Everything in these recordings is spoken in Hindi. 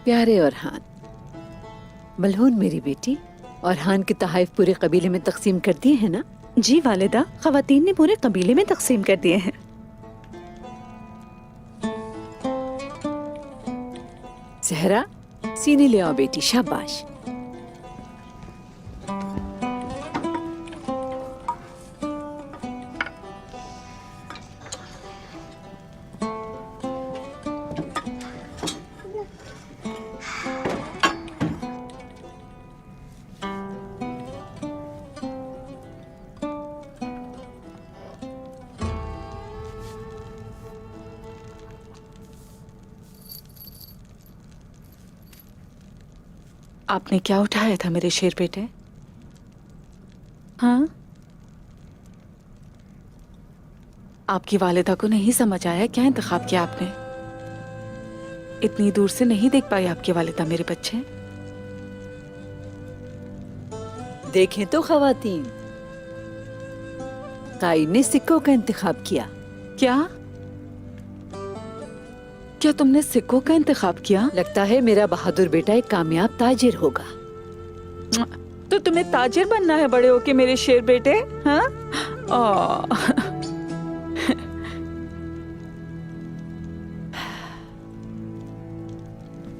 प्यारे औरहान, मलहून मेरी बेटी, औरहान के तहाइफ पूरे कबीले में तकसीम कर दिए हैं ना? जी वालिदा, खवातीन ने पूरे कबीले में तकसीम कर दिए हैं। जहरा, सीने ले आओ बेटी, शाबाश। आपने क्या उठाया था मेरे शेर बेटे? हाँ, आपकी वालिदा को नहीं समझ आया क्या इंतखाब किया आपने? इतनी दूर से नहीं देख पाई आपकी वालिदा मेरे बच्चे। देखें तो खवातीन, कायद ने सिक्कों का इंतखाब किया। क्या क्या तुमने सिक्कों का इंतखाब किया? लगता है मेरा बहादुर बेटा एक कामयाब ताजिर होगा। तो तुम्हें ताजिर बनना है बड़े होके मेरे शेर बेटे? हाँ?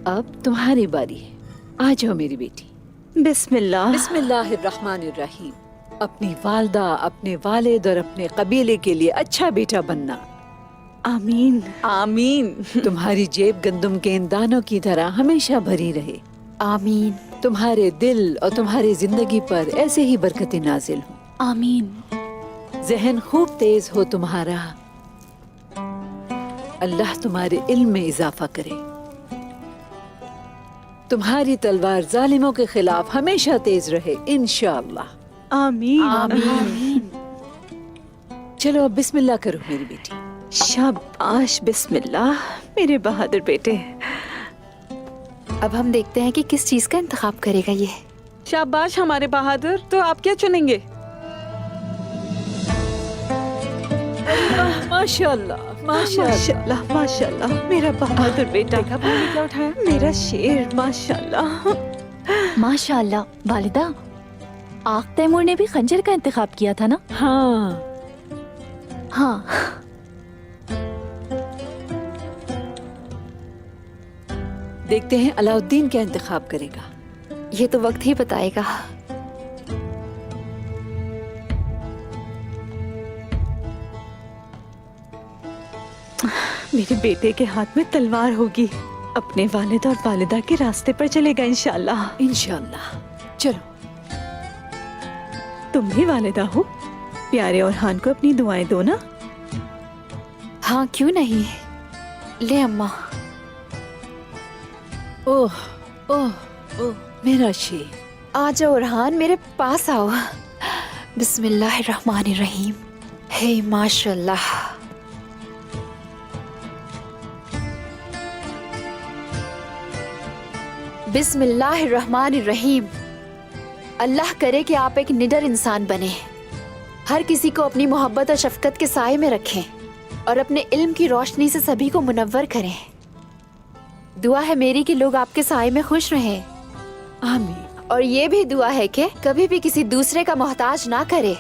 अब तुम्हारी बारी है, आ जाओ मेरी बेटी। बिस्मिल्लाह। बिस्मिल्लाहिर्रहमानिर्रहीम। अपनी वालदा, अपने वालिद और अपने कबीले के लिए अच्छा बेटा बनना। आमीन आमीन। तुम्हारी जेब गंदम के इन दानों की तरह हमेशा भरी रहे। आमीन तुम्हारे दिल और तुम्हारी जिंदगी पर ऐसे ही बरकतें नाजिल हो। आमीन। जहन खूब तेज हो तुम्हारा। अल्लाह तुम्हारे इल्म में इजाफा करे। तुम्हारी तलवार जालिमों के खिलाफ हमेशा तेज रहे, इंशाअल्लाह। आमीन आमीन। चलो अब बिस्मिल्लाह करो मेरी बेटी। शाबाश, बिस्मिल्लाह मेरे बहादुर बेटे। अब हम देखते हैं कि किस चीज का इंतखाब करेगा ये। शाबाश हमारे बहादुर। तो आप क्या चुनेंगे? माशाअल्लाह माशाअल्लाह। माशाल्लाह माशाल्लाह मेरा बहादुर बेटा। देखा आपने क्या उठाया? मेरा शेर, माशाल्लाह। माशाअल्लाह। वालिदा, आग तैमूर ने भी खंजर का इंतखाब किया था ना? हाँ, हाँ। देखते हैं अलाउद्दीन क्या इंतखाब करेगा। ये तो वक्त ही बताएगा। मेरे बेटे के हाथ में तलवार होगी। अपने वालिद और वालिदा के रास्ते पर चलेगा इंशाल्लाह। इंशाअल्लाह। चलो। तुम भी वालिदा हो, प्यारे औरहान को अपनी दुआएं दो ना। हाँ, क्यों नहीं। ले अम्मा। ओह ओह ओह, मेरा शेर। आ जाओ औरहान, मेरे पास आओ। बिस्मिल्लाहिर्रहमानिर्रहीम। हे माशाल्लाह। बिस्मिल्लाहिर्रहमानिर्रहीम। अल्लाह करे कि आप एक निडर इंसान बने, हर किसी को अपनी मोहब्बत और शफकत के साए में रखें और अपने इल्म की रोशनी से सभी को मुनव्वर करें। दुआ है मेरी कि लोग आपके साए में खुश रहें। आमीन। और ये भी दुआ है कि कभी भी किसी दूसरे का मोहताज ना करे।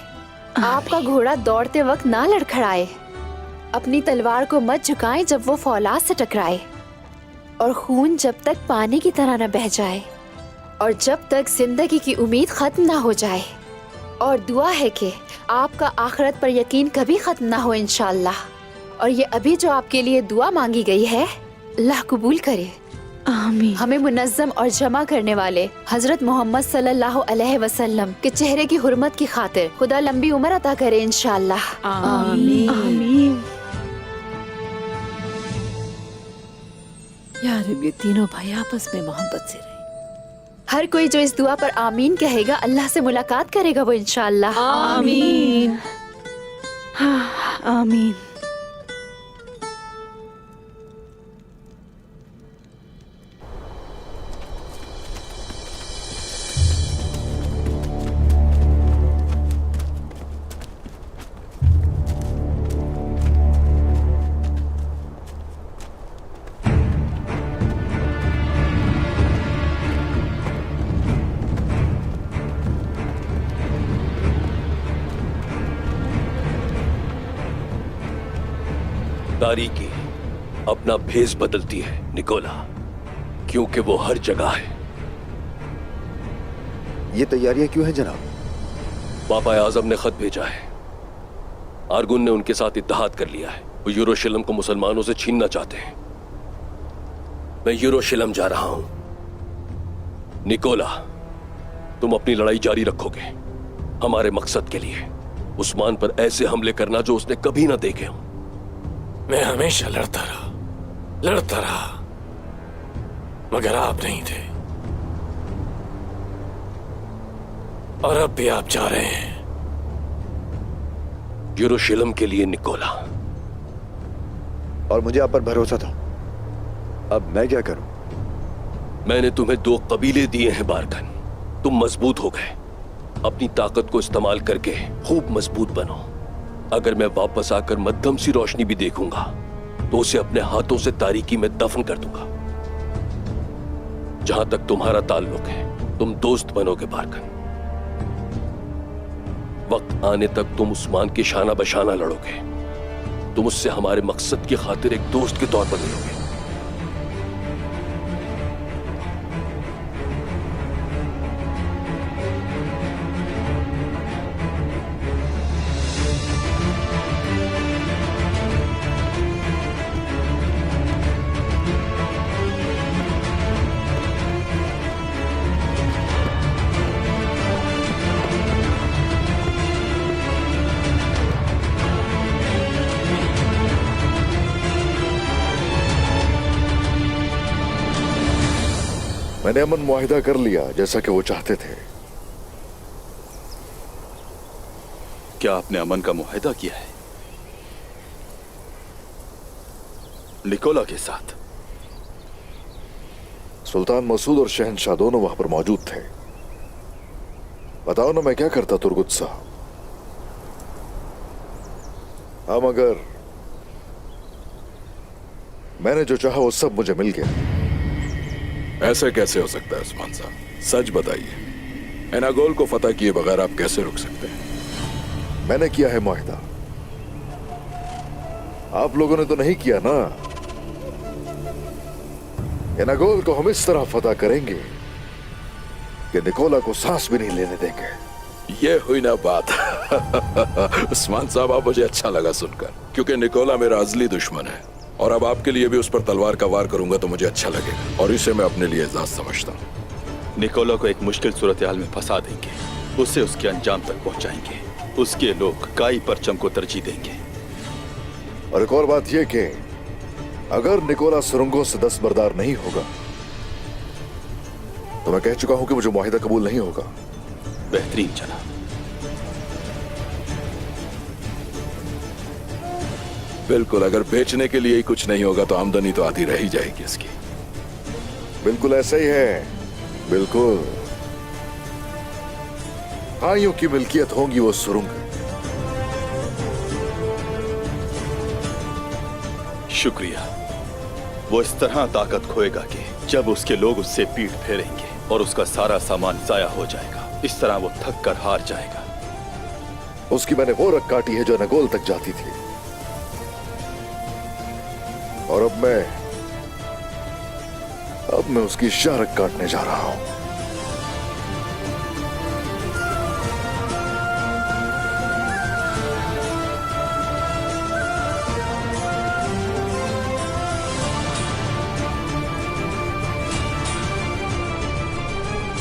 आपका घोड़ा दौड़ते वक्त ना लड़खड़ाए। अपनी तलवार को मत झुकाएं जब वो फौलाद से टकराए, और खून जब तक पानी की तरह न बह जाए, और जब तक जिंदगी की उम्मीद खत्म ना हो जाए। और दुआ है कि आपका आखिरत पर यकीन कभी खत्म ना हो इंशाअल्लाह। और ये अभी जो आपके लिए दुआ मांगी गई है, अल्लाह कबूल करे। आमीन। हमें मुनज़्ज़म और जमा करने वाले हजरत मोहम्मद सल्लल्लाहु अलैहि वसल्लम के चेहरे की हुर्मत की खातिर खुदा लंबी उम्र अता करे इंशाअल्लाह। आमीन। आमीन। यार, ये तीनों भाई आपस में मोहब्बत से रहे। हर कोई जो इस दुआ पर आमीन कहेगा, अल्लाह से मुलाकात करेगा वो इंशाअल्लाह। आमीन। हाँ, आमीन। तारीकी अपना भेष बदलती है निकोला, क्योंकि वो हर जगह है। ये तैयारियां क्यों हैं जनाब? पापा आजम ने खत भेजा है। आर्गुन ने उनके साथ इत्तेहाद कर लिया है। वो यरूशलेम को मुसलमानों से छीनना चाहते हैं। मैं यरूशलेम जा रहा हूं। निकोला, तुम अपनी लड़ाई जारी रखोगे हमारे मकसद के लिए। उस्मान पर ऐसे हमले करना जो उसने कभी ना देखे हों। मैं हमेशा लड़ता रहा, मगर आप नहीं थे, और अब भी आप जा रहे हैं यरूशलेम के लिए निकोला। और मुझे आप पर भरोसा था, अब मैं क्या करूं? मैंने तुम्हें 2 कबीले दिए हैं बारकन। तुम मजबूत हो गए। अपनी ताकत को इस्तेमाल करके खूब मजबूत बनो। अगर मैं वापस आकर मध्यम सी रोशनी भी देखूंगा तो उसे अपने हाथों से तारीकी में दफन कर दूंगा। जहां तक तुम्हारा ताल्लुक है, तुम दोस्त बनोगे बारकन। वक्त आने तक तुम उस्मान की शाना बशाना लड़ोगे। तुम उससे हमारे मकसद की खातिर एक दोस्त के तौर पर मिलोगे। मैंने अमन मुआहिदा कर लिया जैसा कि वो चाहते थे। क्या आपने अमन का मुआहिदा किया है निकोला के साथ? सुल्तान मसूद और शहनशाह दोनों वहां पर मौजूद थे। बताओ ना मैं क्या करता तुर्गुत साहब। हाँ, मगर मैंने जो चाहा वो सब मुझे मिल गया। ऐसे कैसे हो सकता है उस्मान साहब? सच बताइए, एनागोल को फतह किए बगैर आप कैसे रुक सकते हैं? मैंने किया है मुआहिदा, आप लोगों ने तो नहीं किया ना। एनागोल को हम इस तरह फतह करेंगे कि निकोला को सांस भी नहीं लेने देंगे। ये हुई ना बात। उस्मान साहब, आप मुझे अच्छा लगा सुनकर, क्योंकि निकोला मेरा अजली दुश्मन है और अब आपके लिए भी उस पर तलवार का वार करूंगा तो मुझे अच्छा लगेगा, और इसे मैं अपने लिए एजाज समझता हूं। निकोला को एक मुश्किल सूरत-ए-हाल में फंसा देंगे, उसे उसके अंजाम तक पहुंचाएंगे। उसके लोग काई परचम को तरजीह देंगे। और एक और बात यह कि अगर निकोला सुरंगों से दस्तबरदार नहीं होगा तो मैं कह चुका हूं कि मुझे मुआहिदा कबूल नहीं होगा। बेहतरीन जनाब। बिल्कुल, अगर बेचने के लिए ही कुछ नहीं होगा तो आमदनी तो आती रह ही जाएगी इसकी। बिल्कुल ऐसा ही है, बिल्कुल। काइयों की मिल्कियत होंगी वो सुरंग। शुक्रिया। वो इस तरह ताकत खोएगा कि जब उसके लोग उससे पीठ फेरेंगे और उसका सारा सामान जाया हो जाएगा। इस तरह वो थक कर हार जाएगा। उसकी मैंने वो रग काटी है जो नगोल तक जाती थी, और अब मैं उसकी शारक काटने जा रहा हूं।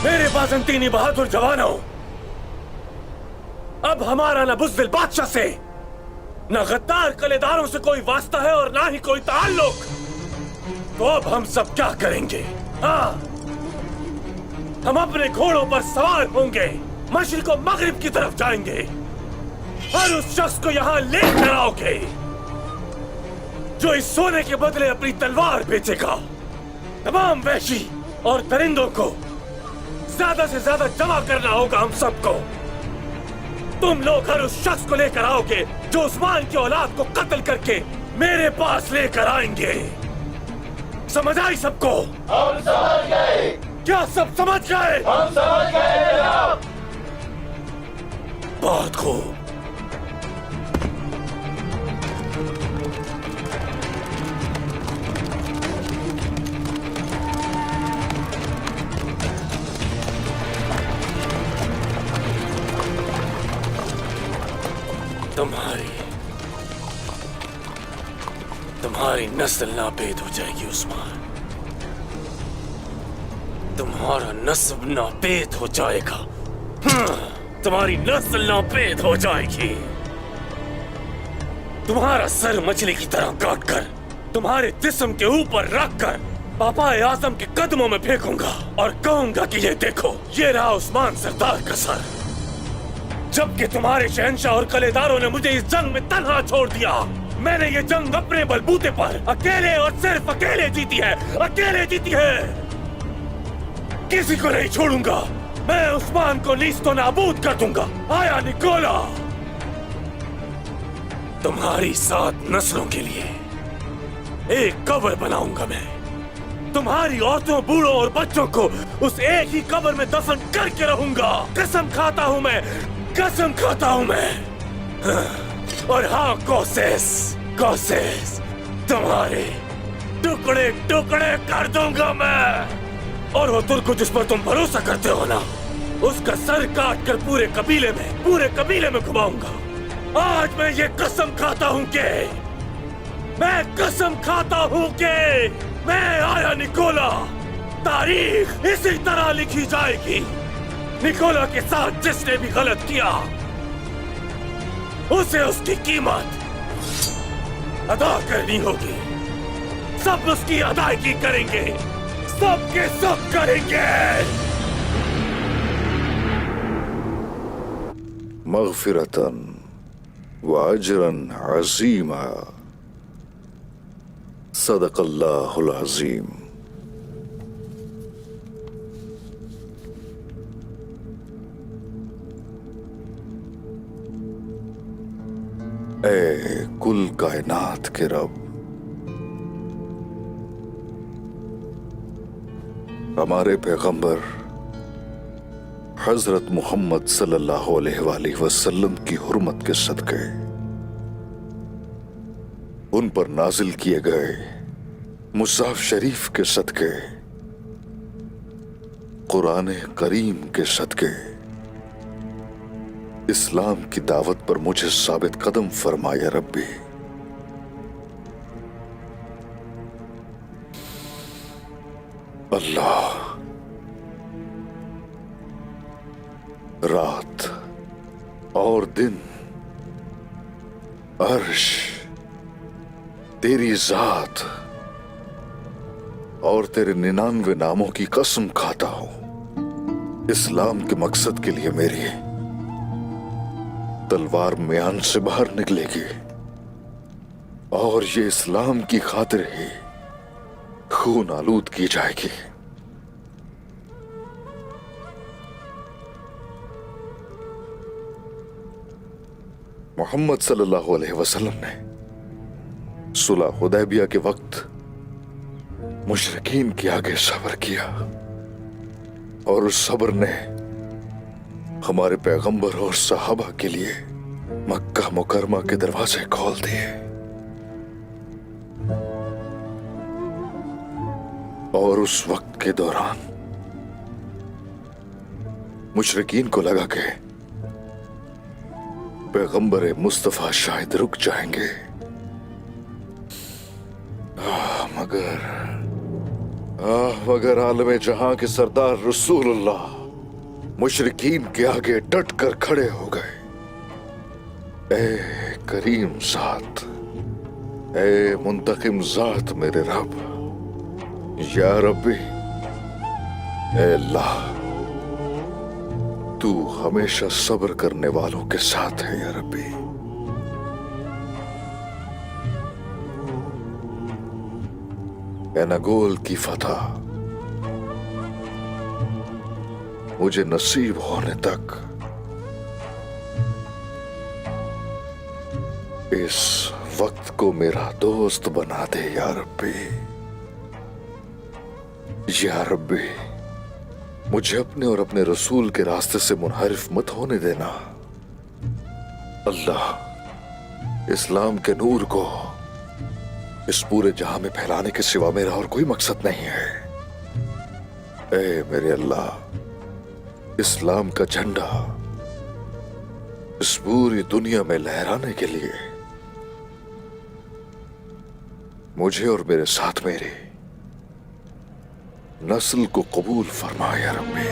मेरे बाज़ंतीनी बहादुर जवानों, अब हमारा न बुज़दिल बादशाह से, न गद्दार कलेदारों से कोई वास्ता है और ना ही कोई ताल्लुक। तो अब हम सब क्या करेंगे? हाँ, हम अपने घोड़ों पर सवार होंगे, मशरिक और मगरिब की तरफ जाएंगे और उस शख्स को यहाँ लेकर आओगे जो इस सोने के बदले अपनी तलवार बेचेगा। तमाम वहशी और दरिंदों को ज्यादा से ज्यादा जमा करना होगा हम सबको। तुम लोग हर उस शख्स को लेकर आओगे जो उस्मान की औलाद को कत्ल करके मेरे पास लेकर आएंगे। समझ आई सबको? हम समझ गए। क्या सब समझ गए? हम समझ गए जनाब। बहुत खूब। तुम्हारी नस्ल नापेद हो जाएगी उस्मान। तुम्हारा नस्ब नापेद हो जाएगा। तुम्हारी नस्ल नापेद हो जाएगी। तुम्हारा सर मछली की तरह काट कर तुम्हारे जिस्म के ऊपर रख कर पापा आजम के कदमों में फेंकूंगा और कहूंगा कि ये देखो, ये रहा उस्मान सरदार का सर। जबकि तुम्हारे शहंशाह और कलेदारों ने मुझे इस जंग में तन्हा छोड़ दिया, मैंने ये जंग अपने बलबूते पर अकेले और सिर्फ अकेले जीती है, अकेले जीती है। किसी को नहीं छोड़ूंगा। मैं उस्मान को नीस्तो नाबूद कर दूंगा। आया निकोला, तुम्हारी 7 नस्लों के लिए एक कब्र बनाऊंगा मैं। तुम्हारी औरतों, बूढ़ों और बच्चों को उस एक ही कब्र में दफन करके रहूंगा। कसम खाता हूं मैं, कसम खाता हूं मैं। और हाँ कोसेस, कोसेस, तुम्हारे टुकड़े टुकड़े कर दूंगा मैं। और वो तुर्को जिस पर तुम भरोसा करते हो ना, उसका सर काट कर पूरे कबीले में घुमाऊंगा। आज मैं ये कसम खाता हूं कि मैं कसम खाता हूं कि मैं आया निकोला। तारीख इसी तरह लिखी जाएगी। निकोला के साथ जिसने भी गलत किया उसे उसकी कीमत अदा करनी होगी। सब उसकी अदायगी करेंगे, सब के सब करेंगे। मग़फ़िरतन व अजरन अज़ीमा। सदक़ल्लाहुल अज़ीम। ए कुल कायनात के रब, हमारे पैगंबर हजरत मोहम्मद सल्लल्लाहु अलैहि वसल्लम की हुर्मत के सदक़े उन पर नाजिल किए गए मुसाफ शरीफ के सदक़े, कुरान करीम के सदक़े इस्लाम की दावत पर मुझे साबित कदम फरमाया रब्बी। अल्लाह, रात और दिन, अर्श, तेरी जात और तेरे 99 नामों की कसम खाता हूं, इस्लाम के मकसद के लिए मेरी तलवार म्यान से बाहर निकलेगी और ये इस्लाम की खातिर ही खून आलूद की जाएगी। मोहम्मद सल्लल्लाहु अलैहि वसल्लम ने सुलह हुदैबिया के वक्त मुशरिकीन के आगे सब्र किया और उस सब्र ने हमारे पैगंबर और सहाबा के लिए मक्का मुकरमा के दरवाजे खोल दिए। और उस वक्त के दौरान मुशरिकीन को लगा कि पैगंबर मुस्तफा शायद रुक जाएंगे, मगर आलमे जहां के सरदार रसूलुल्लाह मुशरिकीन के आगे डट कर खड़े हो गए। ए करीम जात, ए मुंतकिम जात मेरे रब, या रब्बी, ए अल्लाह, तू हमेशा सब्र करने वालों के साथ है या रब्बी। एनागोल की फतह मुझे नसीब होने तक इस वक्त को मेरा दोस्त बना दे या रब्बी। या रब्बी, मुझे अपने और अपने रसूल के रास्ते से मुनहरिफ मत होने देना। अल्लाह, इस्लाम के नूर को इस पूरे जहां में फैलाने के सिवा मेरा और कोई मकसद नहीं है। ए मेरे अल्लाह, इस्लाम का झंडा इस पूरी दुनिया में लहराने के लिए मुझे और मेरे साथ मेरी नस्ल को कबूल फरमाया रब्बी।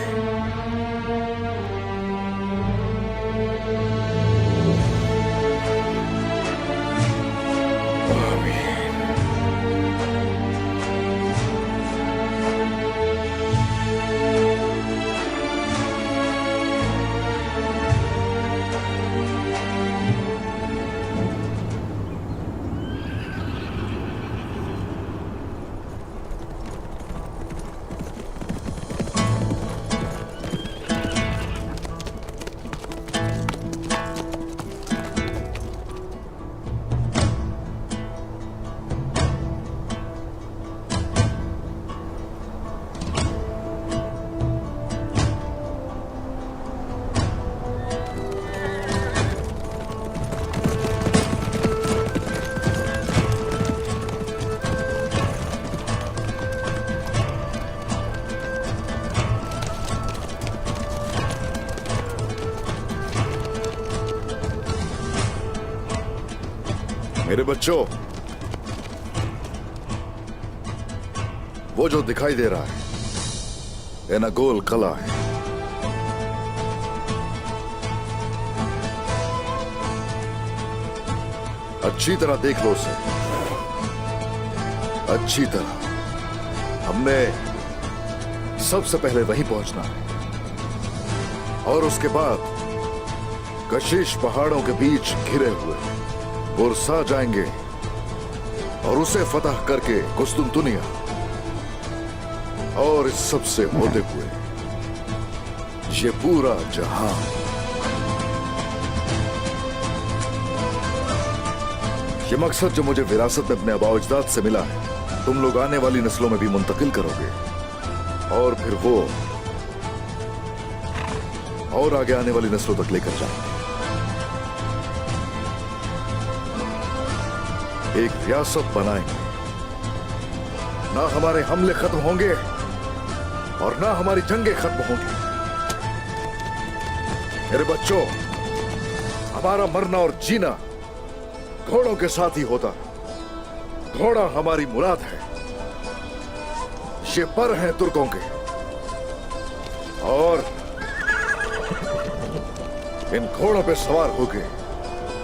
मेरे बच्चों, वो जो दिखाई दे रहा है ये ना गोल कला है, अच्छी तरह देख लो उसे, अच्छी तरह। हमने सबसे पहले वहीं पहुंचना है और उसके बाद कशिश पहाड़ों के बीच घिरे हुए बुरसा जाएंगे और उसे फतह करके कुस्तुनतुनिया और इस सब से होते हुए ये पूरा जहां। ये मकसद जो मुझे विरासत में अपने आबा अजदाद से मिला है, तुम लोग आने वाली नस्लों में भी मुंतकिल करोगे और फिर वो और आगे आने वाली नस्लों तक लेकर जाएंगे। एक रियासत बनाएंगे। ना हमारे हमले खत्म होंगे और ना हमारी जंगें खत्म होंगी। मेरे बच्चों, हमारा मरना और जीना घोड़ों के साथ ही होता है। घोड़ा हमारी मुराद है। ये पर हैं तुर्कों के और इन घोड़ों पे सवार होके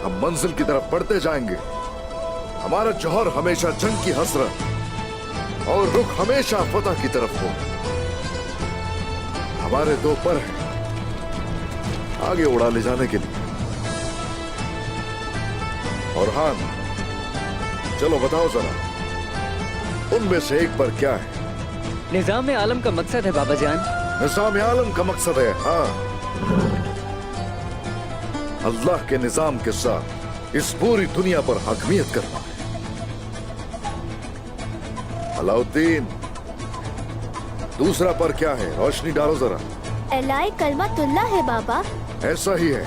हम मंजिल की तरफ बढ़ते जाएंगे। हमारा जौहर हमेशा जंग की हसरत और रुख हमेशा फतह की तरफ हो। हमारे दो पर हैं आगे उड़ा ले जाने के लिए। और हाँ, चलो बताओ जरा, उनमें से एक पर क्या है? निजाम आलम का मकसद है बाबा जान। निजाम आलम का मकसद है, हाँ, अल्लाह के निजाम के साथ इस पूरी दुनिया पर हकमियत करना है। अलाउद्दीन, दूसरा पर क्या है? रोशनी डालो जरा। एलाई कलमतुल्लाह है बाबा। ऐसा ही है।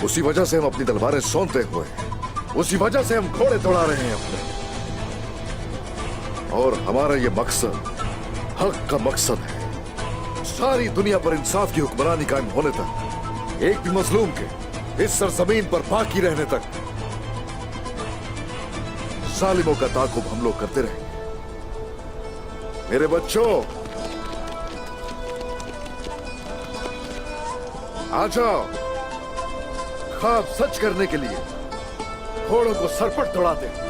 उसी वजह से हम अपनी तलवारें सौंपते हुए, उसी वजह से हम घोड़े दौड़ा रहे हैं अपने। और हमारा ये मकसद हक का मकसद है। सारी दुनिया पर इंसाफ की हुक्मरानी कायम होने तक, एक भी मजलूम के इस सरजमीन पर बाकी रहने तक जालिमों का ताकुब हम लोग करते रहेंगे। मेरे बच्चों, आ जाओ। ख्वाब सच करने के लिए घोड़ों को सरपट दौड़ाते हैं।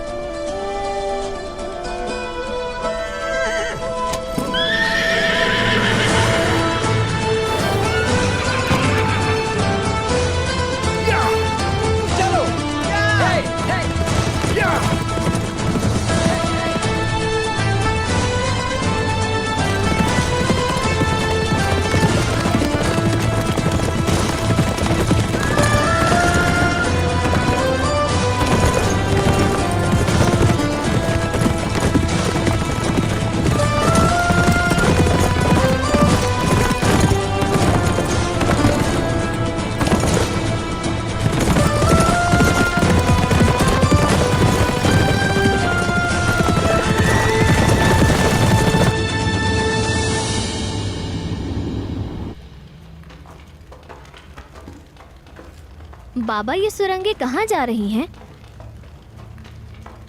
बाबा ये सुरंगें कहाँ जा रही हैं?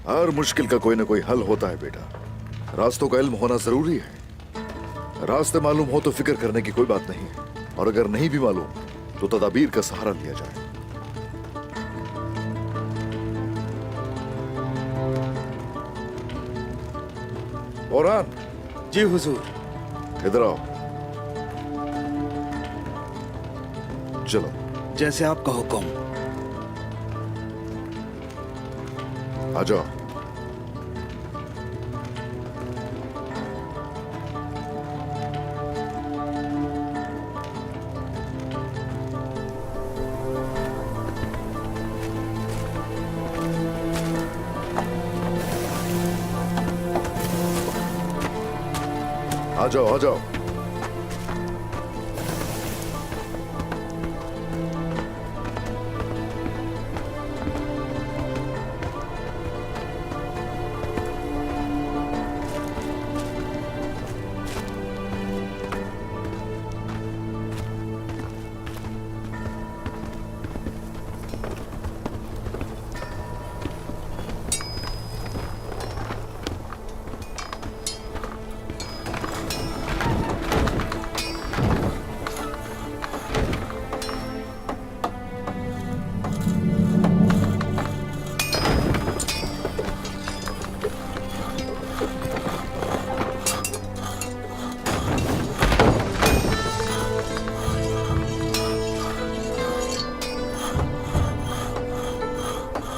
हर मुश्किल का कोई ना कोई हल होता है बेटा। रास्तों का इल्म होना जरूरी है। रास्ते मालूम हो तो फिक्र करने की कोई बात नहीं है, और अगर नहीं भी मालूम तो तदाबीर का सहारा लिया जाए। औरान, जी हुजूर। इधर आओ। चलो। जैसे आपका हुक्म। आ जाओ। आ जाओ, आ जाओ।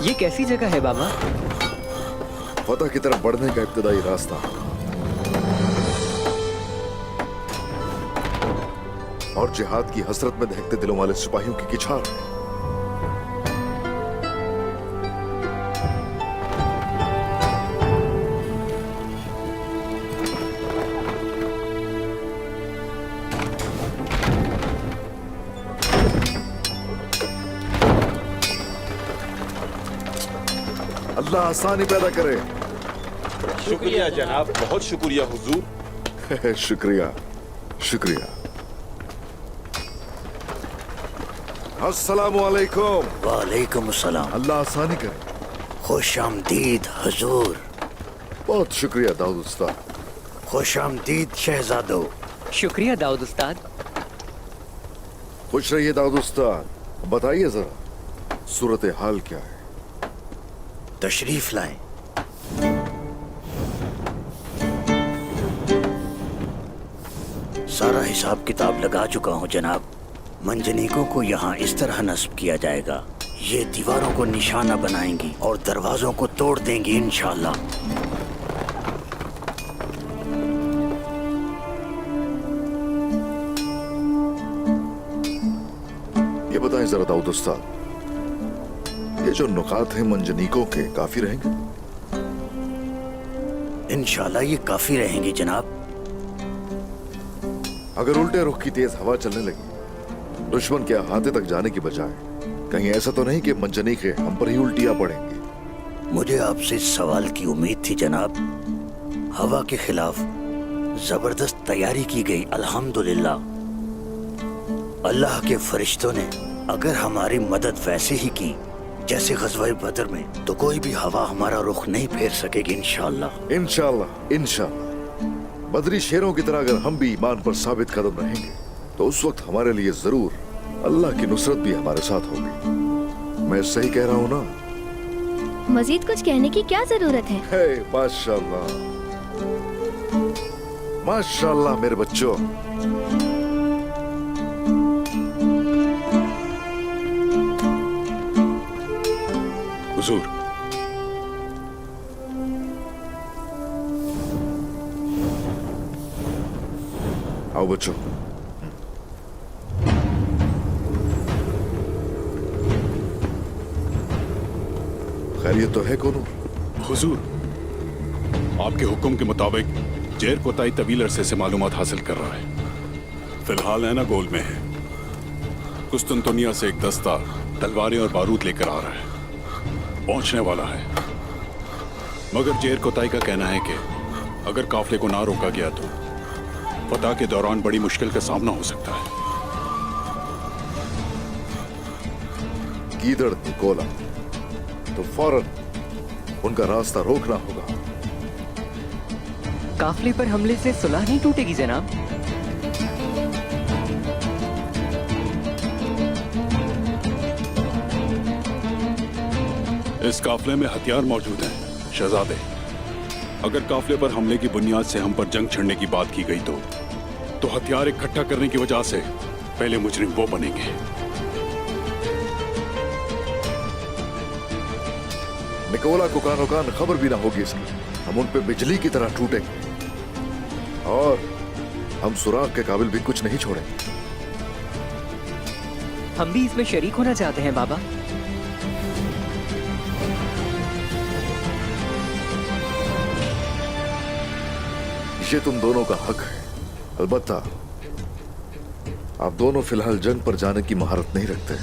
ये कैसी जगह है बाबा? फतह की तरफ बढ़ने का इब्तिदाई रास्ता, और जिहाद की हसरत में दहकते दिलों वाले सिपाहियों की किछार। अल्लाह आसानी पैदा करे। शुक्रिया जनाब, बहुत शुक्रिया हुजूर। शुक्रिया, शुक्रिया। अस्सलामु अलैकुम। वालेकुम सलाम। अल्लाह आसानी करे। खुश आमदीद हुजूर। बहुत शुक्रिया दाऊद उस्ताद। खुश आमदीद शहजादो। शुक्रिया दाऊद उस्ताद। खुश रहिए दाऊद उस्ताद। बताइए जरा सूरत हाल क्या है? तशरीफ लाएं। सारा हिसाब किताब लगा चुका हूं जनाब। मंजनीकों को यहाँ इस तरह नस्ब किया जाएगा, ये दीवारों को निशाना बनाएंगी और दरवाजों को तोड़ देंगी इंशाअल्लाह। ये बताएं जरा दाऊद उस्ताद, ये जो नुकात हैं मंजनीकों के काफी रहेंगे? इंशाअल्लाह ये काफी रहेंगी जनाब। अगर उल्टे रुख की तेज हवा चलने लगी, दुश्मन के अहाते तक जाने की बजाय, कहीं ऐसा तो नहीं कि मंजनीके हम पर ही उल्टियां पड़ेंगी? मुझे आपसे इस सवाल की उम्मीद थी जनाब। हवा के खिलाफ जबरदस्त तैयारी की गई अल्हम्दुलिल्लाह। अल्लाह के फरिश्तों ने अगर हमारी मदद वैसे ही की जैसे ग़ज़वा बदर में, तो कोई भी हवा हमारा रुख नहीं फेर सकेगी इंशाअल्लाह। इंशाअल्लाह, इंशाअल्लाह। बदरी शेरों की तरह अगर हम भी ईमान पर साबित कदम रहेंगे, तो उस वक्त हमारे लिए जरूर अल्लाह की नुसरत भी हमारे साथ होगी। मैं सही कह रहा हूँ ना? मजीद कुछ कहने की क्या जरूरत है? हे माशाअल्लाह, माशाअल्लाह मेरे बच्चों। हुजूर, आओ बच्चों। खैरियत तो है कोनो? हुजूर, आपके हुक्म के मुताबिक जेर कोताई तवील अरसे से मालूमात हासिल कर रहा है। फिलहाल है ना गोल में है। कुस्तुनतुनिया से एक दस्ता तलवारें और बारूद लेकर आ रहा है, पहुंचने वाला है। मगर जेर कोताई का कहना है कि अगर काफले को ना रोका गया तो फतह के दौरान बड़ी मुश्किल का सामना हो सकता है। गीदड़ निकोला, तो फौरन उनका रास्ता रोकना होगा। काफले पर हमले से सुलह नहीं टूटेगी जनाब। इस काफले में हथियार मौजूद हैं, शहजादे। अगर काफले पर हमले की बुनियाद से हम पर जंग छड़ने की बात की गई तो हथियार इकट्ठा करने की वजह से पहले मुजरिम वो बनेंगे। निकोला को कानो कान खबर भी ना होगी इसकी। हम उन पे बिजली की तरह टूटेंगे और हम सुराग के काबिल भी कुछ नहीं छोड़ेंगे। हम भी इसमें शरीक होना चाहते हैं बाबा। ये तुम दोनों का हक है। अलबत्ता आप दोनों फिलहाल जंग पर जाने की महारत नहीं रखते।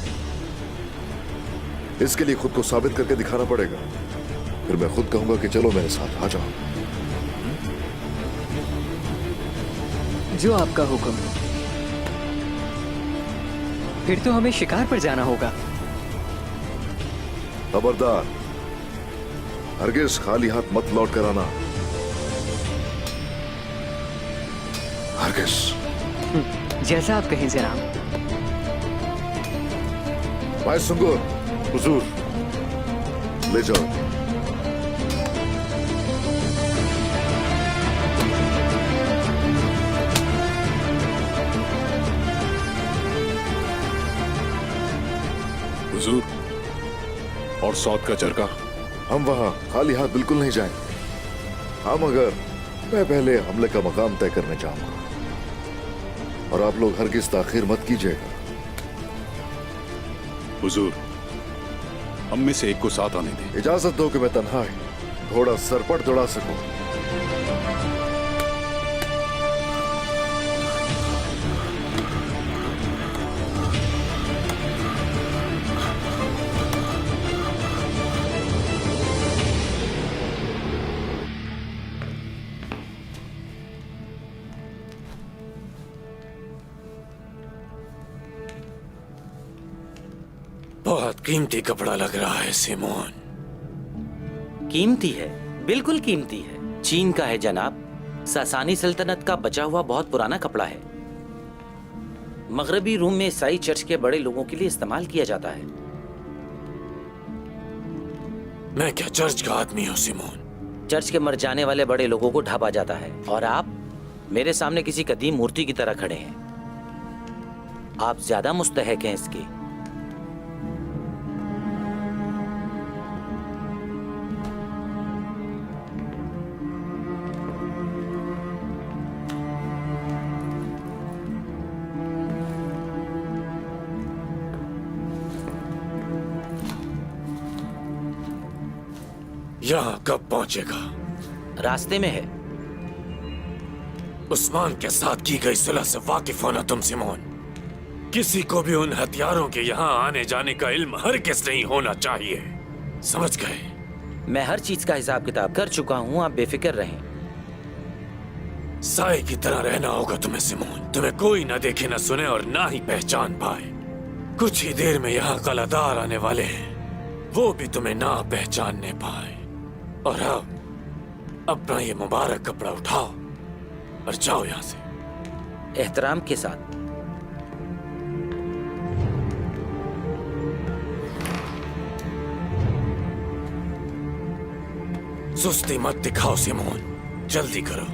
इसके लिए खुद को साबित करके दिखाना पड़ेगा। फिर मैं खुद कहूंगा कि चलो मेरे साथ आ जाओ। जो आपका हुक्म। फिर तो हमें शिकार पर जाना होगा। खबरदार, हरगिज खाली हाथ मत लौट कर आना। हरगिज। जैसा आप कहें जनाब। भाई सुंगुर, हुजूर, ले जाओ। हुजूर, और सौद का चरखा? हम वहां खाली हाथ बिल्कुल नहीं जाएंगे। हम अगर मैं पहले हमले का मकाम तय करने जाऊंगा और आप लोग हरगिज ताखीर मत कीजिएगा। हुजूर, हम में से एक को साथ आने दें। इजाजत दो कि मैं तन्हा ही थोड़ा सरपट दौड़ा सकूं। बहुत कीमती कपड़ा लग रहा है सिमोन। कीमती है, बिल्कुल कीमती है। चीन का है जनाब। सासानी सल्तनत का बचा हुआ बहुत पुराना कपड़ा है। मगरबी रूम में ईसाई चर्च के बड़े लोगों के लिए इस्तेमाल किया जाता है। मैं क्या चर्च का आदमी हूँ सिमोन? चर्च के मर जाने वाले बड़े लोगों को ढापा जाता है और आप मेरे सामने किसी कदीम मूर्ति की तरह खड़े हैं। आप ज्यादा मुस्तहक हैं इसके। यहाँ कब पहुंचेगा? रास्ते में है। उस्मान के साथ की गई सुलह से वाकिफ होना तुम सिमोन। किसी को भी उन हथियारों के यहाँ आने जाने का इल्म हरगिज़ नहीं होना चाहिए। समझ गए? मैं हर चीज का हिसाब किताब कर चुका हूँ, आप बेफिक्र रहें। साए की तरह रहना होगा तुम्हें सिमोन। तुम्हें कोई ना देखे ना सुने और ना ही पहचान पाए। कुछ ही देर में यहाँ कलादार आने वाले हैं, वो भी तुम्हें ना पहचानने पाए। और अब अपना ये मुबारक कपड़ा उठाओ और जाओ यहाँ से। एहतराम के साथ। सुस्ती मत दिखाओ सिमोन, जल्दी करो।